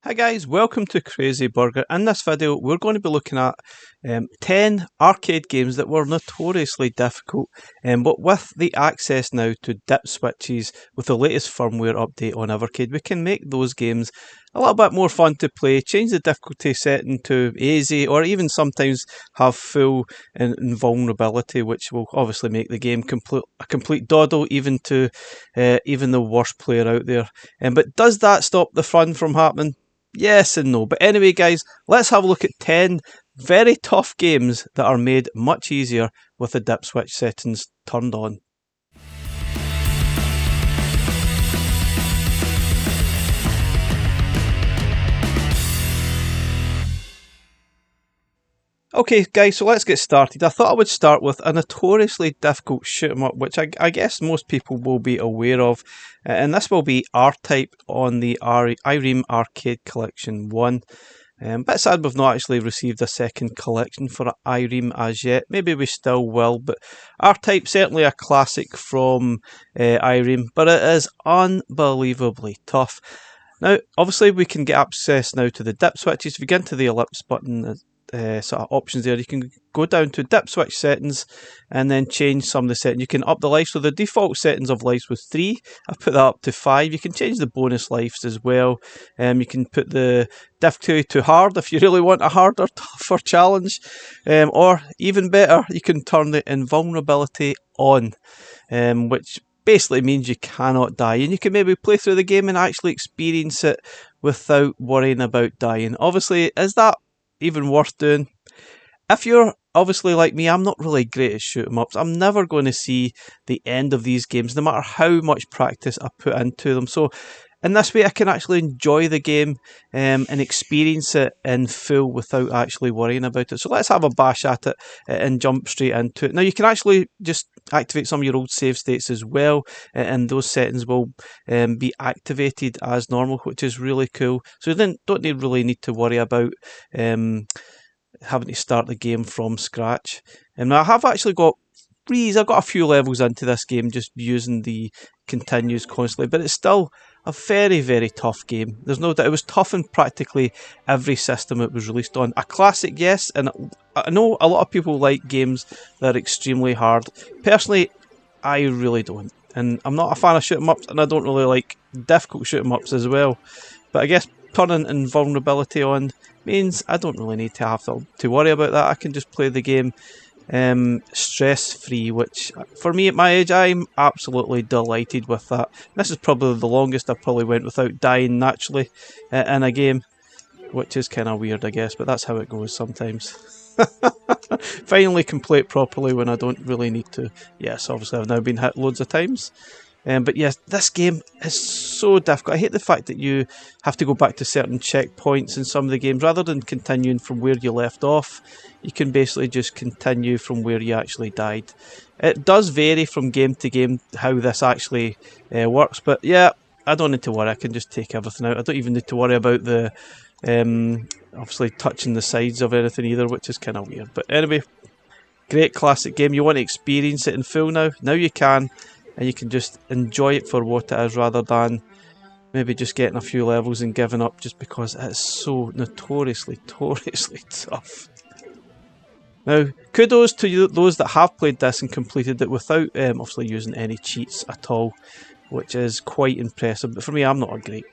Hi guys, welcome to Crazy Burger. In this video we're going to be looking at 10 arcade games that were notoriously difficult, but with the access now to dip switches with the latest firmware update on Evercade, we can make those games a little bit more fun to play, change the difficulty setting to easy, or even sometimes have full invulnerability, which will obviously make the game a complete doddle even to even the worst player out there. But does that stop the fun from happening? Yes and no. But anyway, guys, let's have a look at 10 very tough games that are made much easier with the dip switch settings turned on. Okay guys, so let's get started. I thought I would start with a notoriously difficult shoot 'em up, which I guess most people will be aware of, and this will be R-Type on the Ireme Arcade Collection 1. Bit sad we've not actually received a second collection for Ireme as yet. Maybe we still will, but R-Type certainly a classic from Ireme, but it is unbelievably tough. Now, obviously we can get access now to the dip switches. If you get into the ellipse button, sort of options there, you can go down to dip switch settings and then change some of the settings. You can up the life, so the default settings of lives was 3. I've put that up to 5. You can change the bonus lives as well. You can put the difficulty to hard if you really want a harder, tougher challenge, or even better, you can turn the invulnerability on, which basically means you cannot die, and you can maybe play through the game and actually experience it without worrying about dying. Obviously, is that even worth doing? If you're obviously like me, I'm not really great at shoot 'em ups. I'm never going to see the end of these games, no matter how much practice I put into them. So in this way, I can actually enjoy the game and experience it in full without actually worrying about it. So let's have a bash at it and jump straight into it. Now, you can actually just activate some of your old save states as well, and those settings will be activated as normal, which is really cool. So you don't really need to worry about having to start the game from scratch. And I have actually got I've got a few levels into this game just using the continues constantly, but it's still a very, very tough game. There's no doubt it was tough in practically every system it was released on. A classic, yes, and I know a lot of people like games that are extremely hard. Personally, I really don't, and I'm not a fan of shoot 'em ups, and I don't really like difficult shoot 'em ups as well. But I guess turning invulnerability on means I don't really need to have to worry about that. I can just play the game stress free, which for me at my age, I'm absolutely delighted with that. This is probably the longest I probably went without dying naturally in a game, which is kind of weird, I guess, but that's how it goes sometimes. Finally complete properly when I don't really need to. Yes, obviously I've now been hit loads of times. But yes, this game is so difficult. I hate the fact that you have to go back to certain checkpoints in some of the games. Rather than continuing from where you left off, you can basically just continue from where you actually died. It does vary from game to game how this actually works, but yeah, I don't need to worry. I can just take everything out. I don't even need to worry about the obviously touching the sides of anything either, which is kind of weird. But anyway, great classic game. You want to experience it in full now? Now you can. And you can just enjoy it for what it is, rather than maybe just getting a few levels and giving up just because it's so notoriously tough. Now, kudos to those that have played this and completed it without obviously using any cheats at all, which is quite impressive. But for me, I'm not a great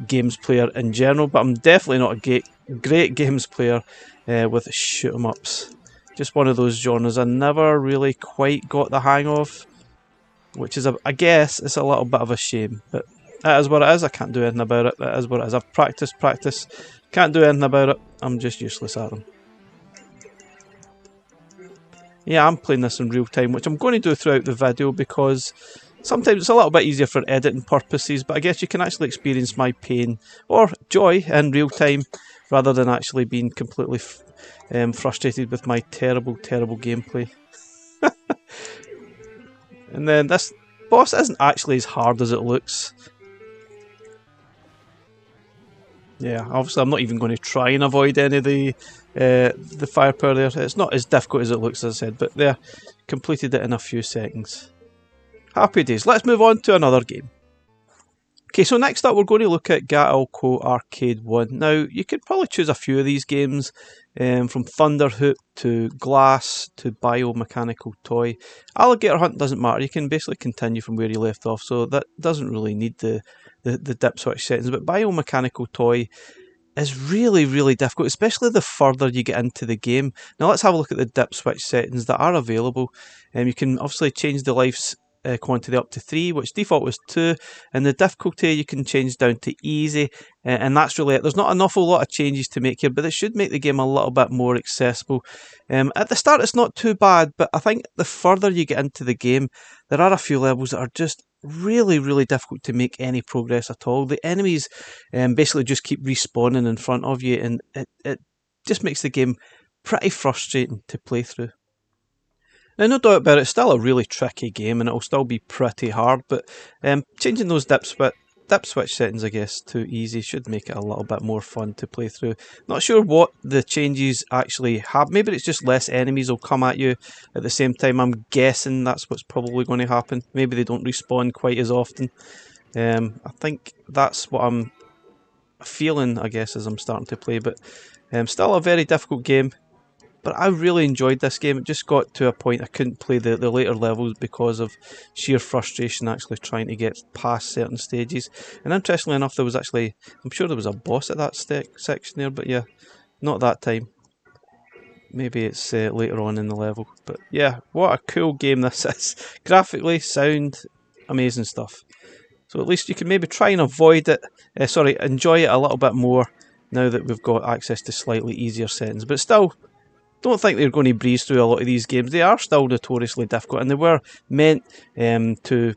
games player in general, but I'm definitely not a great games player with shoot 'em ups. Just one of those genres I never really quite got the hang of, which is, I guess, it's a little bit of a shame, but that is what it is. I can't do anything about it. That is what it is. I've practiced, can't do anything about it. I'm just useless at them. Yeah, I'm playing this in real time, which I'm going to do throughout the video because sometimes it's a little bit easier for editing purposes, but I guess you can actually experience my pain or joy in real time rather than actually being completely frustrated with my terrible gameplay. And then this boss isn't actually as hard as it looks. Yeah, obviously I'm not even going to try and avoid any of the firepower there. It's not as difficult as it looks, as I said, but there, completed it in a few seconds. Happy days. Let's move on to another game. Okay, so next up we're going to look at Gaelco Arcade 1. Now, you could probably choose a few of these games, from Thunderhoop to Glass to Biomechanical Toy. Alligator Hunt doesn't matter, you can basically continue from where you left off, so that doesn't really need the dip switch settings. But Biomechanical Toy is really difficult, especially the further you get into the game. Now let's have a look at the dip switch settings that are available. You can obviously change the life's quantity up to 3, which default was 2, and the difficulty you can change down to easy, and that's really it. There's not an awful lot of changes to make here, but it should make the game a little bit more accessible. At the start it's not too bad, but I think the further you get into the game, there are a few levels that are just really difficult to make any progress at all. The enemies basically just keep respawning in front of you, and it just makes the game pretty frustrating to play through. Now, no doubt about it, it's still a really tricky game and it'll still be pretty hard, but changing those dip switch settings, I guess, to easy should make it a little bit more fun to play through. Not sure what the changes actually have. Maybe it's just less enemies will come at you at the same time. I'm guessing that's what's probably going to happen. Maybe they don't respawn quite as often. I think that's what I'm feeling, I guess, as I'm starting to play, but still a very difficult game. But I really enjoyed this game. It just got to a point I couldn't play the later levels because of sheer frustration actually trying to get past certain stages. And interestingly enough, there was actually, I'm sure there was a boss at that section there, but yeah, not that time. Maybe it's later on in the level. But yeah, what a cool game this is. Graphically, sound, amazing stuff. So at least you can maybe try and avoid it, enjoy it a little bit more now that we've got access to slightly easier settings. But still, don't think they're going to breeze through a lot of these games. They are still notoriously difficult, and they were meant to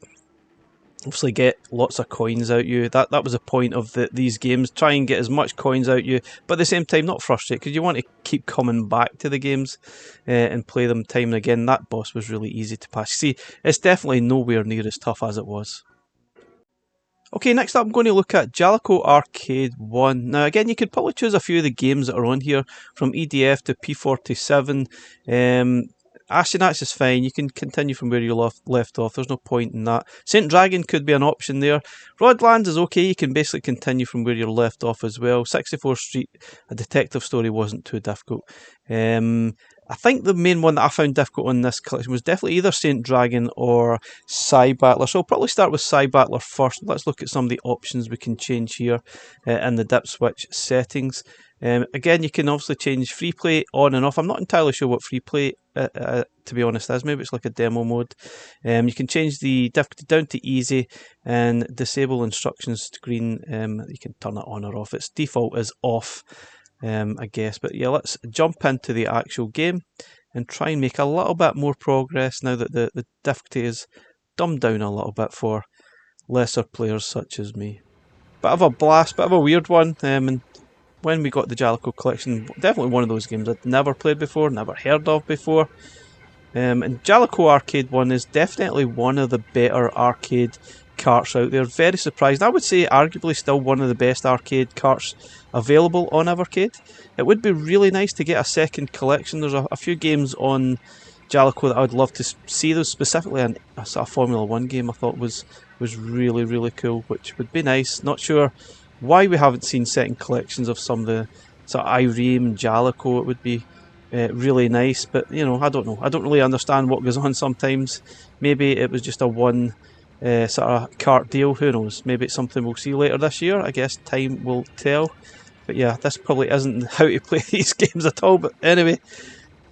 obviously get lots of coins out you. That was the point of these games. Try and get as much coins out you, but at the same time not frustrate, because you want to keep coming back to the games and play them time and again. That boss was really easy to pass. See, it's definitely nowhere near as tough as it was. Okay, next up I'm going to look at Jaleco Arcade 1. Now again, you could probably choose a few of the games that are on here, from EDF to P47. Astronax is fine, you can continue from where you left off, there's no point in that. St. Dragon could be an option there. Rodlands is okay, you can basically continue from where you're left off as well. 64th Street, a detective story, wasn't too difficult. I think the main one that I found difficult on this collection was definitely either St. Dragon or Psy Battler. So I'll probably start with Psy Battler first. Let's look at some of the options we can change here in the dip switch settings. Again, you can obviously change free play on and off. I'm not entirely sure what free play, to be honest, is. Maybe it's like a demo mode. You can change the difficulty down to easy and disable instructions screen. You can turn it on or off. Its default is off, I guess. But yeah, let's jump into the actual game and try and make a little bit more progress now that the difficulty is dumbed down a little bit for lesser players such as me. Bit of a blast, bit of a weird one, and when we got the Jaleco collection, definitely one of those games I'd never played before, never heard of before. And Jaleco Arcade 1 is definitely one of the better arcade carts out there. Very surprised. I would say arguably still one of the best arcade carts available on Evercade. It would be really nice to get a second collection. There's a few games on Jaleco that I would love to see. Those specifically a sort of Formula 1 game I thought was really cool, which would be nice. Not sure why we haven't seen second collections of some of the sort of Ireme and Jaleco. It would be really nice, but you know, I don't know. I don't really understand what goes on sometimes. Maybe it was just a one sort of cart deal. Who knows? Maybe it's something we'll see later this year. I guess time will tell. But yeah, this probably isn't how to play these games at all. But anyway,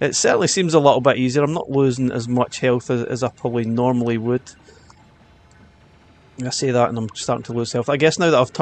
it certainly seems a little bit easier. I'm not losing as much health as I probably normally would. I say that and I'm starting to lose health. I guess now that I've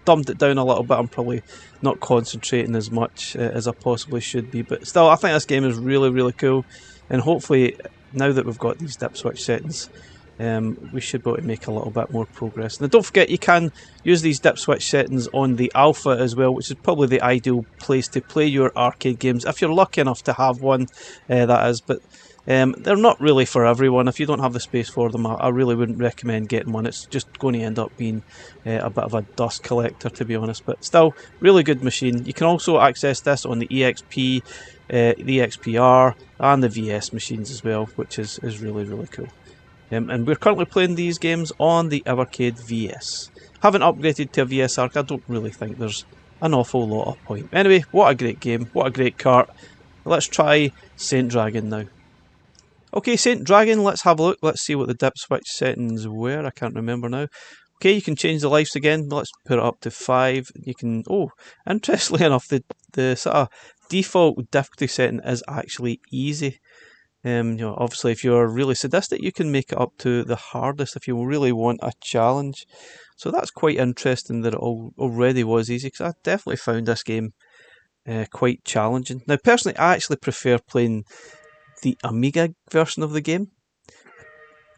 dumbed it down a little bit, I'm probably not concentrating as much as I possibly should be. But still, I think this game is really cool. And hopefully, now that we've got these dip switch settings, we should be able to make a little bit more progress. Now don't forget, you can use these dip switch settings on the alpha as well, which is probably the ideal place to play your arcade games, if you're lucky enough to have one, that is. But they're not really for everyone. If you don't have the space for them, I really wouldn't recommend getting one. It's just going to end up being a bit of a dust collector, to be honest. But still, really good machine. You can also access this on the EXP, the XPR, and the VS machines as well, which is really cool. And we're currently playing these games on the Evercade VS. Haven't upgraded to a VSR, I don't really think there's an awful lot of point. Anyway, what a great game, what a great cart. Let's try Saint Dragon now. Okay, Saint Dragon, let's have a look. Let's see what the dip switch settings were. I can't remember now. Okay, you can change the lives again. Let's put it up to 5. You can, oh, interestingly enough, the sort of default difficulty setting is actually easy. Obviously, if you're really sadistic, you can make it up to the hardest if you really want a challenge. So that's quite interesting that it already was easy, because I definitely found this game quite challenging. Now, personally, I actually prefer playing the Amiga version of the game.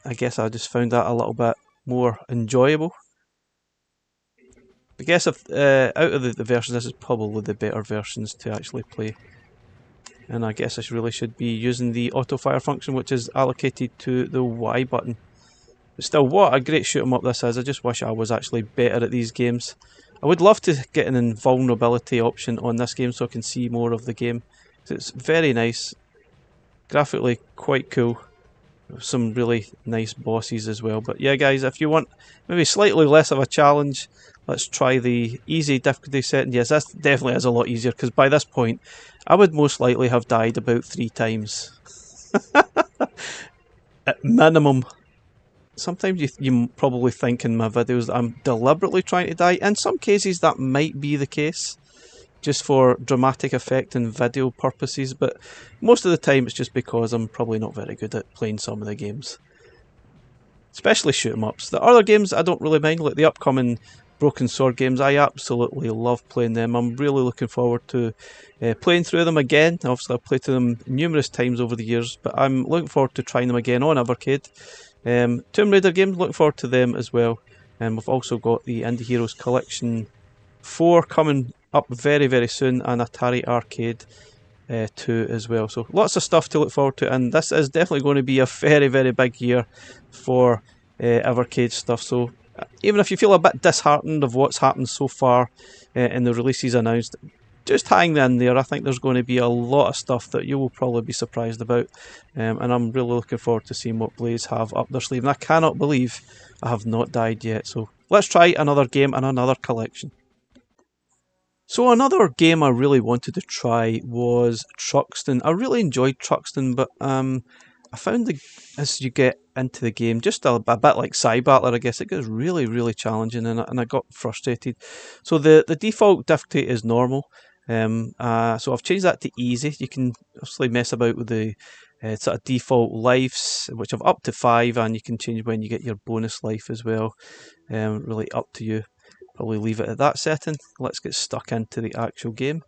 I guess I just found that a little bit more enjoyable. I guess if out of the versions, this is probably the better versions to actually play. And I guess I really should be using the auto fire function, which is allocated to the Y button. But still, what a great shoot 'em up this is. I just wish I was actually better at these games. I would love to get an invulnerability option on this game so I can see more of the game. It's very nice, graphically quite cool. Some really nice bosses as well. But yeah, guys, if you want maybe slightly less of a challenge, let's try the easy difficulty setting. Yes, that definitely is a lot easier, because by this point I would most likely have died about 3 times. At minimum. Sometimes you probably think in my videos that I'm deliberately trying to die. In some cases that might be the case, just for dramatic effect and video purposes, but most of the time it's just because I'm probably not very good at playing some of the games. Especially shoot 'em ups. The other games I don't really mind, like the upcoming Broken Sword games. I absolutely love playing them. I'm really looking forward to playing through them again. Obviously I've played through them numerous times over the years, but I'm looking forward to trying them again on Evercade. Tomb Raider games, looking forward to them as well. And we've also got the Indie Heroes Collection 4 coming up very, very soon, and Atari Arcade 2 as well. So lots of stuff to look forward to, and this is definitely going to be a very, very big year for Evercade stuff. So even if you feel a bit disheartened of what's happened so far in the releases announced, just hang in there. I think there's going to be a lot of stuff that you will probably be surprised about, and I'm really looking forward to seeing what Blaze have up their sleeve. And I cannot believe I have not died yet. So let's try another game and another collection. So another game I really wanted to try was Truxton. I really enjoyed Truxton, but I found as you get into the game, just a bit like Cybattler, I guess, it gets really, really challenging, and I got frustrated. So the default difficulty is normal. So I've changed that to easy. You can obviously mess about with the sort of default lives, which I've up to 5, and you can change when you get your bonus life as well. Really up to you. Probably leave it at that setting. Let's get stuck into the actual game.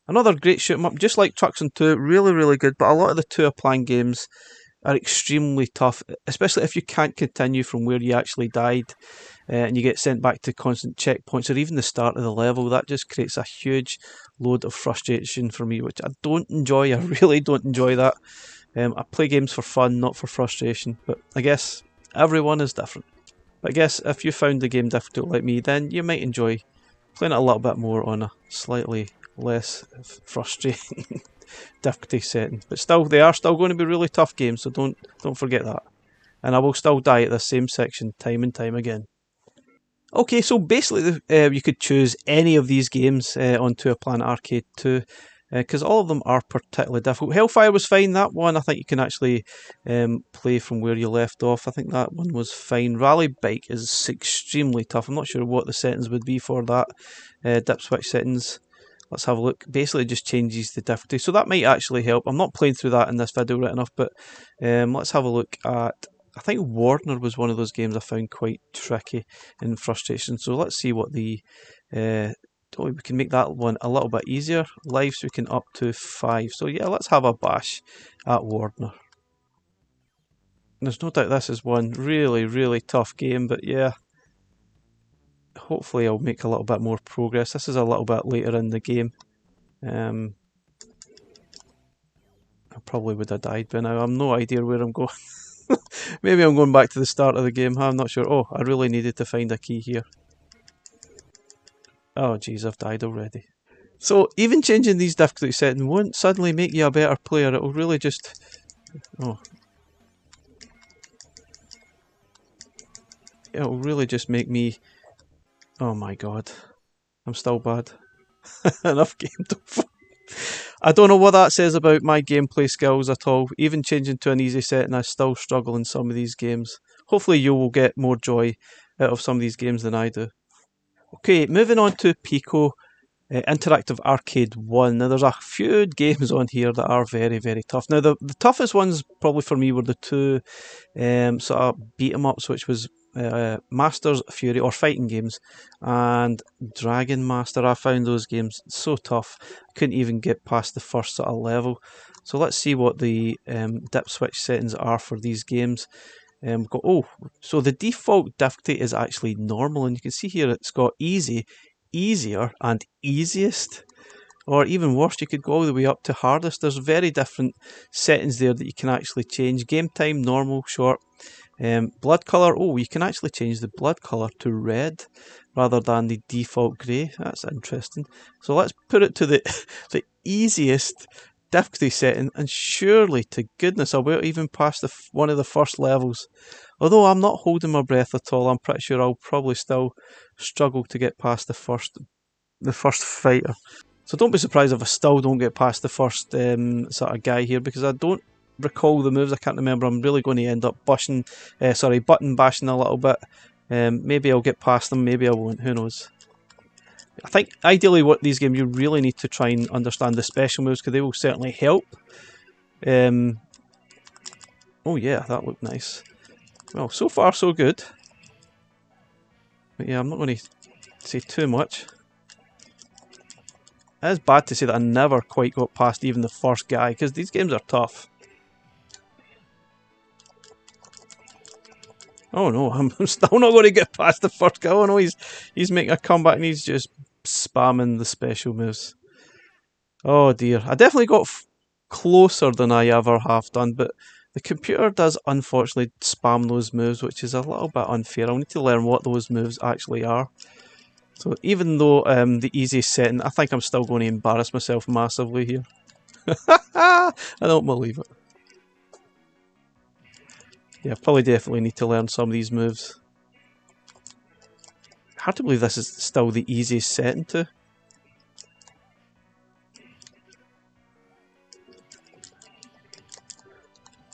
Another great shoot 'em up, just like Truxton 2, really, really good, but a lot of the Toaplan games are extremely tough, especially if you can't continue from where you actually died and you get sent back to constant checkpoints or even the start of the level. That just creates a huge load of frustration for me, which I don't enjoy. I really don't enjoy that. I play games for fun, not for frustration, but I guess everyone is different. But I guess if you found the game difficult like me, then you might enjoy playing it a little bit more on a slightly less frustrating difficulty setting. But still, they are still going to be really tough games, so don't forget that. And I will still die at this same section time and time again. Okay, so basically you could choose any of these games on Toaplan Arcade 2, because all of them are particularly difficult. Hellfire was fine. That one I think you can actually play from where you left off. I think that one was fine. Rally Bike is extremely tough. I'm not sure what the settings would be for that. Dip switch settings. Let's have a look. Basically, it just changes the difficulty, so that might actually help. I'm not playing through that in this video right enough, but let's have a look at. I think Warner was one of those games I found quite tricky and frustration. So let's see what the. We can make that one a little bit easier. Lives we can up to 5. So yeah, let's have a bash at Warner. There's no doubt this is one really, really tough game, but yeah. Hopefully I'll make a little bit more progress. This is a little bit later in the game. I probably would have died by now. I have no idea where I'm going. Maybe I'm going back to the start of the game. I'm not sure. Oh, I really needed to find a key here. Oh jeez, I've died already. So even changing these difficulty settings won't suddenly make you a better player. It will really just... Oh. it'll really just make me... Oh my god. I'm still bad. Enough game over. I don't know what that says about my gameplay skills at all. Even changing to an easy setting, I still struggle in some of these games. Hopefully you will get more joy out of some of these games than I do. Okay, moving on to Piko Interactive Arcade 1. Now there's a few games on here that are very, very tough. Now the toughest ones probably for me were the two sort of beat 'em ups, which was Masters Fury or fighting games and Dragon Master. I found those games so tough, I couldn't even get past the first sort of level. So let's see what the dip switch settings are for these games. So the default difficulty is actually normal, and you can see here it's got easy, easier, and easiest. Or even worse, you could go all the way up to hardest. There's very different settings there that you can actually change. Game time, normal, short. Blood colour, you can actually change the blood colour to red rather than the default grey. That's interesting. So let's put it to the, the easiest difficulty setting, and surely to goodness I will even pass one of the first levels. Although I'm not holding my breath at all, I'm pretty sure I'll probably still struggle to get past the first fighter. So don't be surprised if I still don't get past the first sort of guy here, because I don't recall the moves. I can't remember. I'm really going to end up button bashing a little bit. Maybe I'll get past them, maybe I won't, who knows. I think ideally what these games you really need to try and understand the special moves, because they will certainly help. Oh yeah, that looked nice. Well, so far so good. But yeah, I'm not going to say too much. It is bad to say that I never quite got past even the first guy, because these games are tough. Oh no, I'm still not going to get past the first guy. Oh no, he's making a comeback and he's just spamming the special moves. Oh dear, I definitely got closer than I ever have done, but the computer does unfortunately spam those moves, which is a little bit unfair. I'll need to learn what those moves actually are. So even though the easiest setting, I think I'm still going to embarrass myself massively here. I don't believe it. Yeah, probably definitely need to learn some of these moves. Hard to believe this is still the easiest setting too.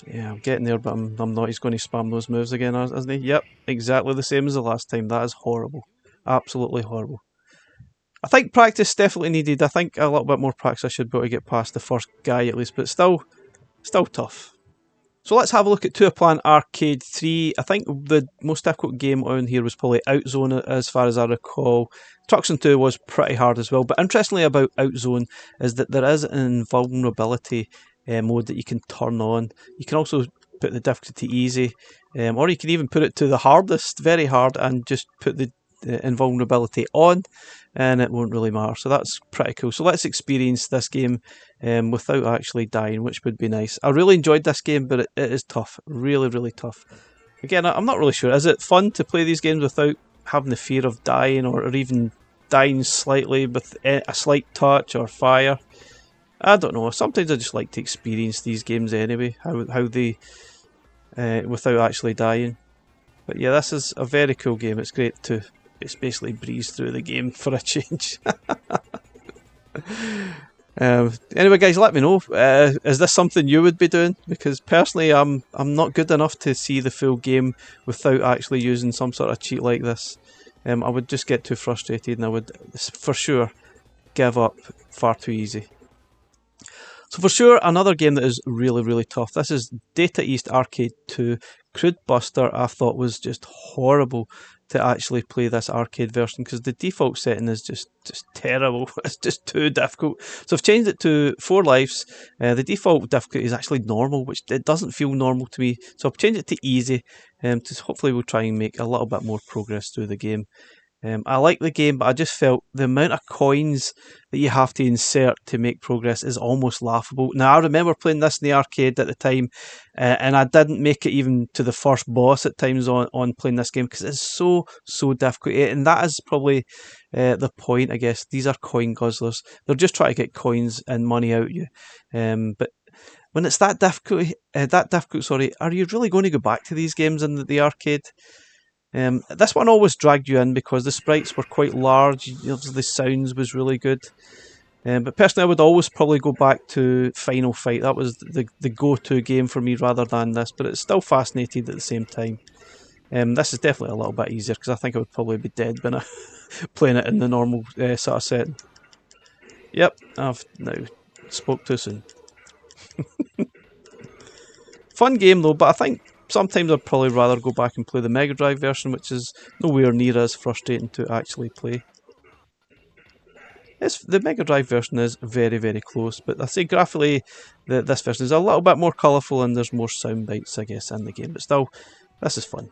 Yeah, I'm getting there, but I'm not. He's going to spam those moves again, isn't he? Yep, exactly the same as the last time. That is horrible. Absolutely horrible. I think practice definitely needed. I think a little bit more practice I should be able to get past the first guy at least, but still tough. So let's have a look at Toaplan Arcade 3. I think the most difficult game on here was probably Outzone, as far as I recall. Truxon 2 was pretty hard as well, but interestingly about Outzone is that there is an invulnerability mode that you can turn on. You can also put the difficulty easy, or you can even put it to the hardest, very hard, and just put the invulnerability on, and it won't really matter. So that's pretty cool. So let's experience this game without actually dying, which would be nice. I really enjoyed this game, but it is tough. Really, really tough. Again, I'm not really sure. Is it fun to play these games without having the fear of dying, or even dying slightly with a slight touch or fire? I don't know. Sometimes I just like to experience these games anyway, how they without actually dying. But yeah, this is a very cool game. It's great to basically breeze through the game for a change. Anyway, guys, let me know. Is this something you would be doing? Because personally, I'm not good enough to see the full game without actually using some sort of cheat like this. I would just get too frustrated, and I would for sure give up far too easy. So for sure, another game that is really, really tough. This is Data East Arcade 2. Crude Buster I thought was just horrible to actually play this arcade version, because the default setting is just terrible. It's just too difficult. So I've changed it to 4 lives. The default difficulty is actually normal, which it doesn't feel normal to me. So I've changed it to easy, to hopefully we'll try and make a little bit more progress through the game. I like the game, but I just felt the amount of coins that you have to insert to make progress is almost laughable. Now, I remember playing this in the arcade at the time, and I didn't make it even to the first boss at times on playing this game, because it's so difficult. And that is probably the point, I guess. These are coin guzzlers. They're just trying to get coins and money out of you. But when it's that difficult, are you really going to go back to these games in the arcade? This one always dragged you in because the sprites were quite large. The sounds was really good. But personally, I would always probably go back to Final Fight. That was the go-to game for me rather than this, but it's still fascinating at the same time. This is definitely a little bit easier because I think I would probably be dead when I playing it in the normal sort of setting. Yep, I've now spoke too soon. Fun game though, but I think sometimes I'd probably rather go back and play the Mega Drive version, which is nowhere near as frustrating to actually play. The Mega Drive version is very, very close, but I say graphically this version is a little bit more colourful and there's more sound bites, I guess, in the game, but still, this is fun.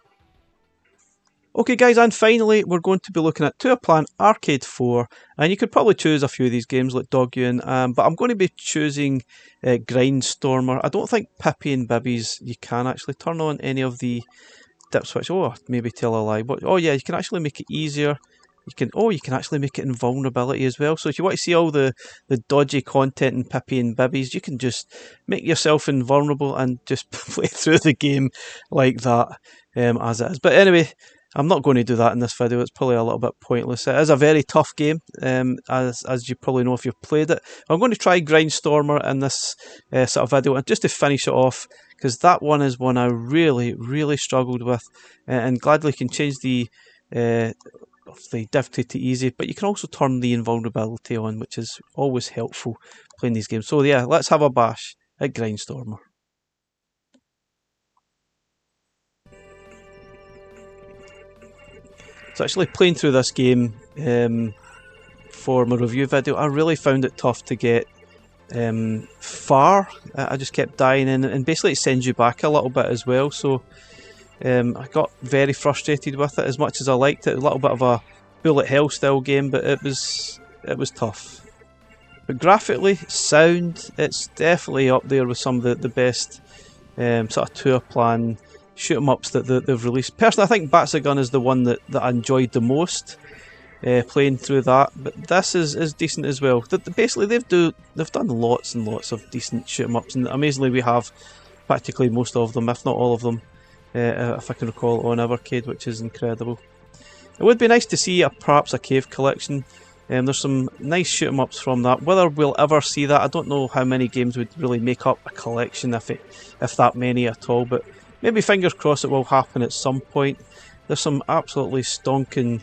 Okay guys, and finally we're going to be looking at Toaplan Arcade 4, and you could probably choose a few of these games like Dogyun, but I'm going to be choosing Grindstormer. I don't think Pippy and Bibbies you can actually turn on any of the dip switch. Oh, maybe tell a lie. But, oh yeah, you can actually make it easier. You can actually make it invulnerability as well. So if you want to see all the dodgy content in Pippy and Bibbies, you can just make yourself invulnerable and just play through the game like that as it is. But anyway, I'm not going to do that in this video. It's probably a little bit pointless. It is a very tough game, as you probably know if you've played it. I'm going to try Grindstormer in this sort of video, and just to finish it off, because that one is one I really, really struggled with, and gladly can change the difficulty to easy, but you can also turn the invulnerability on, which is always helpful playing these games. So yeah, let's have a bash at Grindstormer. So actually playing through this game for my review video, I really found it tough to get far. I just kept dying in, and basically it sends you back a little bit as well, so I got very frustrated with it. As much as I liked it, a little bit of a bullet hell style game, but it was tough. But graphically, sound, it's definitely up there with some of the best sort of Toaplan shoot 'em ups that they've released. Personally, I think Bats a Gun is the one that I enjoyed the most playing through that, but this is decent as well. Basically, they've done lots and lots of decent shoot 'em ups, and amazingly we have practically most of them, if not all of them, if I can recall, on Evercade, which is incredible. It would be nice to see perhaps a cave collection. There's some nice shoot 'em ups from that. Whether we'll ever see that, I don't know how many games would really make up a collection, if that many at all, but maybe fingers crossed it will happen at some point. There's some absolutely stonking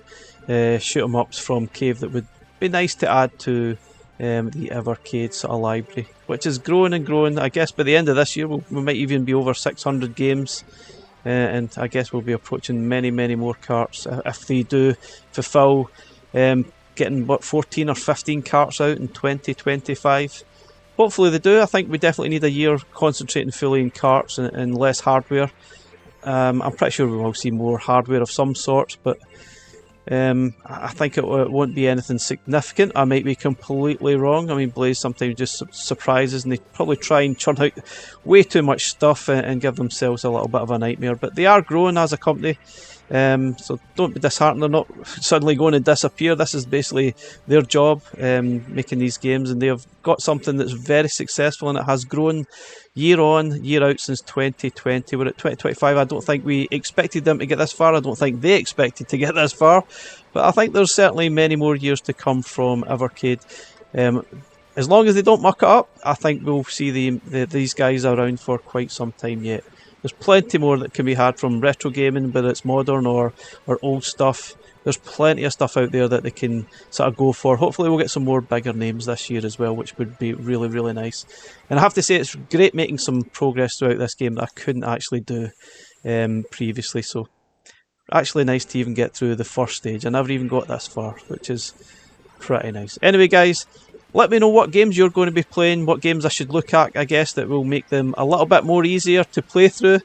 shoot 'em ups from Cave that would be nice to add to the Evercade sort of library, which is growing and growing. I guess by the end of this year we might even be over 600 games, and I guess we'll be approaching many more carts if they do fulfill getting 14 or 15 carts out in 2025. Hopefully they do. I think we definitely need a year concentrating fully in carts and less hardware. I'm pretty sure we will see more hardware of some sorts, but I think it won't be anything significant. I might be completely wrong. I mean, Blaze sometimes just surprises, and they probably try and churn out way too much stuff and give themselves a little bit of a nightmare. But they are growing as a company. So don't be disheartened, they're not suddenly going to disappear. This is basically their job, making these games, and they have got something that's very successful, and it has grown year on, year out since 2020. We're at 2025. I don't think we expected them to get this far. I don't think they expected to get this far, but I think there's certainly many more years to come from Evercade. As long as they don't muck it up, I think we'll see these guys around for quite some time yet. There's plenty more that can be had from retro gaming, whether it's modern or old stuff. There's plenty of stuff out there that they can sort of go for. Hopefully we'll get some more bigger names this year as well, which would be really, really nice. And I have to say, it's great making some progress throughout this game that I couldn't actually do previously. So actually nice to even get through the first stage. I never even got this far, which is pretty nice. Anyway guys, let me know what games you're going to be playing, what games I should look at, I guess, that will make them a little bit more easier to play through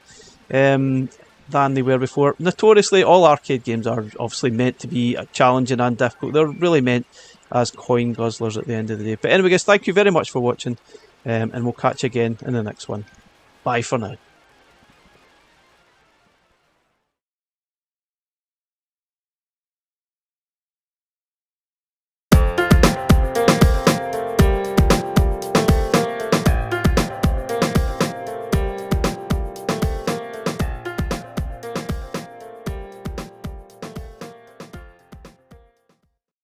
than they were before. Notoriously, all arcade games are obviously meant to be challenging and difficult. They're really meant as coin guzzlers at the end of the day. But anyway guys, thank you very much for watching, and we'll catch you again in the next one. Bye for now.